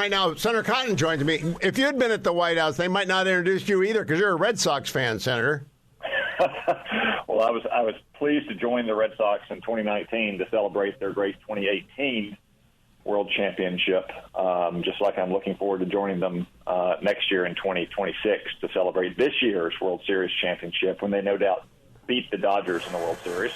right now. Senator Cotton joins me. If you'd been at the White House, they might not have introduced you either because you're a Red Sox fan, Senator. Well, I was pleased to join the Red Sox in 2019 to celebrate their great 2018 World Championship, just like I'm looking forward to joining them next year in 2026 to celebrate this year's World Series championship when they no doubt beat the Dodgers in the World Series.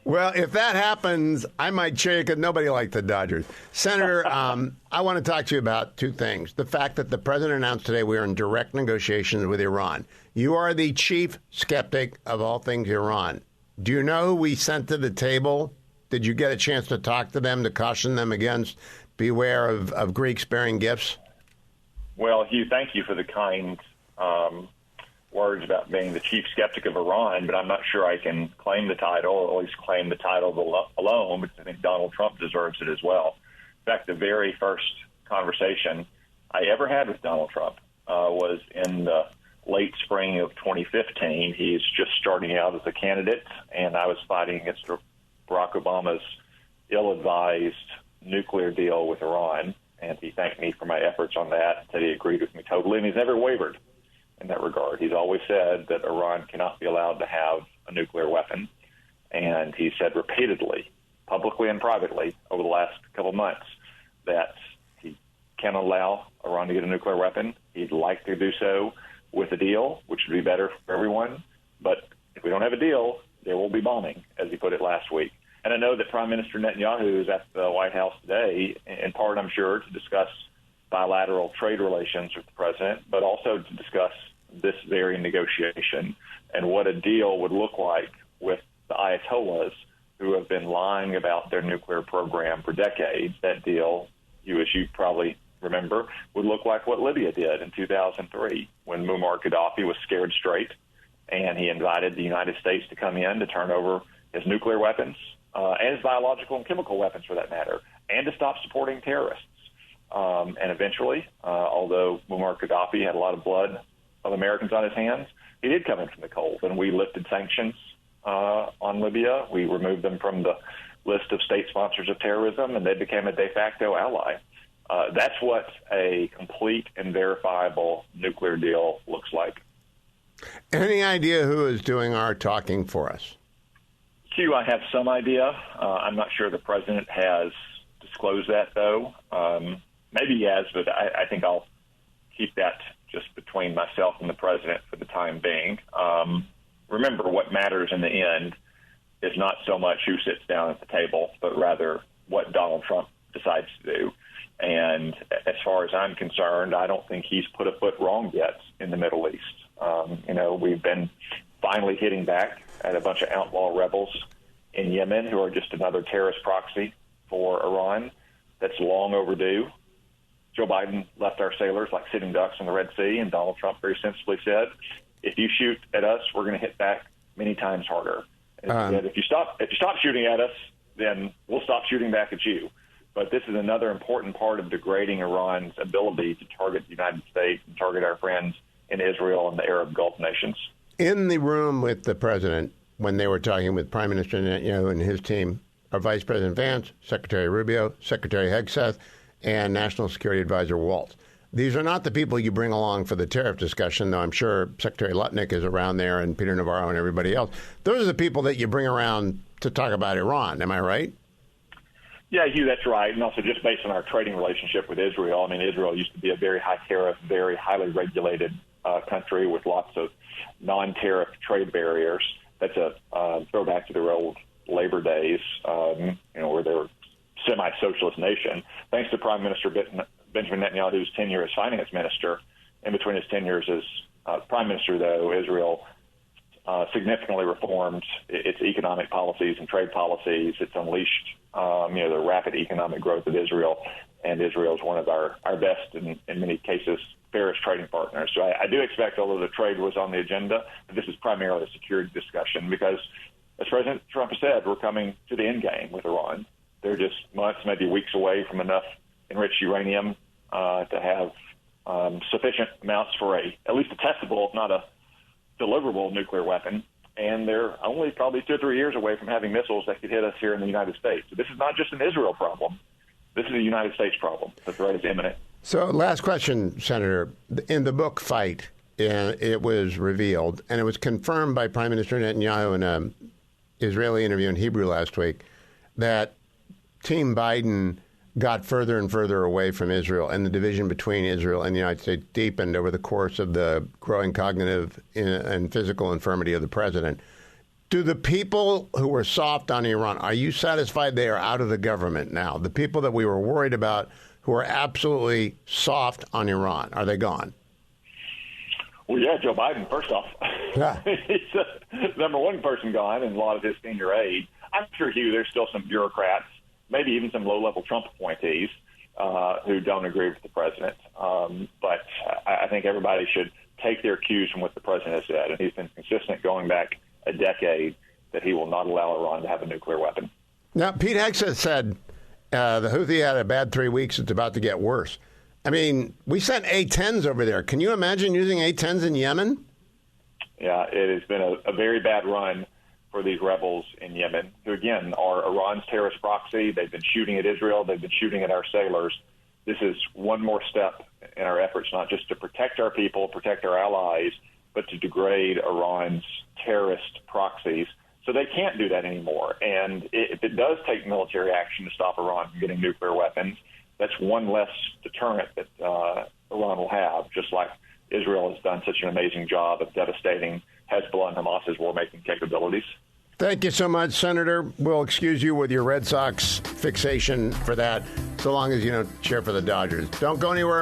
Well, if that happens, I might cheer because nobody liked the Dodgers. Senator, I want to talk to you about two things. The fact that the president announced today we are in direct negotiations with Iran. You are the chief skeptic of all things Iran. Do you know who we sent to the table? Did you get a chance to talk to them, to caution them against beware of Greeks bearing gifts? Well, Hugh, thank you for the kind words about being the chief skeptic of Iran, but I'm not sure I can claim the title, or at least claim the title alone, because I think Donald Trump deserves it as well. In fact, the very first conversation I ever had with Donald Trump was in the late spring of 2015. He's just starting out as a candidate, and I was fighting against Barack Obama's ill-advised nuclear deal with Iran, and he thanked me for my efforts on that, said he agreed with me totally, and he's never wavered in that regard. He's always said that Iran cannot be allowed to have a nuclear weapon, and he said repeatedly, publicly and privately, over the last couple of months, that he can't allow Iran to get a nuclear weapon. He'd like to do so with a deal, which would be better for everyone, but if we don't have a deal, there will be bombing, as he put it last week. And I know that Prime Minister Netanyahu is at the White House today, in part, I'm sure, to discuss bilateral trade relations with the president, but also to discuss this very negotiation and what a deal would look like with the Ayatollahs who have been lying about their nuclear program for decades. That deal, as you probably remember, would look like what Libya did in 2003 when Muammar Gaddafi was scared straight and he invited the United States to come in to turn over his nuclear weapons and his biological and chemical weapons, for that matter, and to stop supporting terrorists. And eventually, although Muammar Gaddafi had a lot of blood of Americans on his hands, he did come in from the cold, and we lifted sanctions on Libya. We removed them from the list of state sponsors of terrorism, and they became a de facto ally. That's what a complete and verifiable nuclear deal looks like. Any idea who is doing our talking for us? Hugh, I have some idea. I'm not sure the president has disclosed that, though. Maybe he has, but I think I'll keep that just between myself and the president for the time being. Remember, what matters in the end is not so much who sits down at the table, but rather what Donald Trump decides to do. And as far as I'm concerned, I don't think he's put a foot wrong yet in the Middle East. We've been finally hitting back at a bunch of outlaw rebels in Yemen who are just another terrorist proxy for Iran. That's long overdue. Joe Biden left our sailors like sitting ducks in the Red Sea, and Donald Trump very sensibly said, if you shoot at us, we're going to hit back many times harder. And he said, if you stop shooting at us, then we'll stop shooting back at you. But this is another important part of degrading Iran's ability to target the United States and target our friends in Israel and the Arab Gulf nations. In the room with the president, when they were talking with Prime Minister Netanyahu and his team, are Vice President Vance, Secretary Rubio, Secretary Hegseth, and National Security Advisor Waltz. These are not the people you bring along for the tariff discussion, though I'm sure Secretary Lutnick is around there and Peter Navarro and everybody else. Those are the people that you bring around to talk about Iran. Am I right? Yeah, Hugh, that's right. And also just based on our trading relationship with Israel, I mean, Israel used to be a very high tariff, very highly regulated country with lots of non-tariff trade barriers. That's a throwback to their old labor days, where they were semi-socialist nation. Thanks to Prime Minister Benjamin Netanyahu's tenure as finance minister, in between his tenures as prime minister, though, Israel significantly reformed its economic policies and trade policies. It's unleashed, the rapid economic growth of Israel, and Israel is one of our best, in many cases, fairest trading partners. So I do expect, although the trade was on the agenda, that this is primarily a security discussion because, as President Trump has said, we're coming to the end game with Iran. They're just months, maybe weeks away from enough enriched uranium to have sufficient amounts for at least a testable, if not a deliverable nuclear weapon. And they're only probably 2 or 3 years away from having missiles that could hit us here in the United States. So this is not just an Israel problem. This is a United States problem. The threat is imminent. So, last question, Senator. In the book Fight, it was revealed, and it was confirmed by Prime Minister Netanyahu in an Israeli interview in Hebrew last week, that Team Biden got further and further away from Israel, and the division between Israel and the United States deepened over the course of the growing cognitive and physical infirmity of the president. Do the people who were soft on Iran, are you satisfied they are out of the government now? The people that we were worried about who are absolutely soft on Iran, are they gone? Well, yeah, Joe Biden, first off. Yeah. He's the number one person gone, and a lot of his senior aide. I'm sure, Hugh, there's still some bureaucrats, maybe even some low-level Trump appointees who don't agree with the president. But I think everybody should take their cues from what the president has said, and he's been consistent going back a decade that he will not allow Iran to have a nuclear weapon. Now, Pete Hegseth said the Houthi had a bad 3 weeks. It's about to get worse. I mean, we sent A-10s over there. Can you imagine using A-10s in Yemen? Yeah, it has been a very bad run for these rebels in Yemen, who, again, are Iran's terrorist proxy. They've been shooting at Israel. They've been shooting at our sailors. This is one more step in our efforts, not just to protect our people, protect our allies, but to degrade Iran's terrorist proxies. So they can't do that anymore. And if it does take military action to stop Iran from getting nuclear weapons, that's one less deterrent that Iran will have, just like Israel has done such an amazing job of devastating Hezbollah and Hamas's war-making capabilities. Thank you so much, Senator. We'll excuse you with your Red Sox fixation for that, so long as you don't cheer for the Dodgers. Don't go anywhere.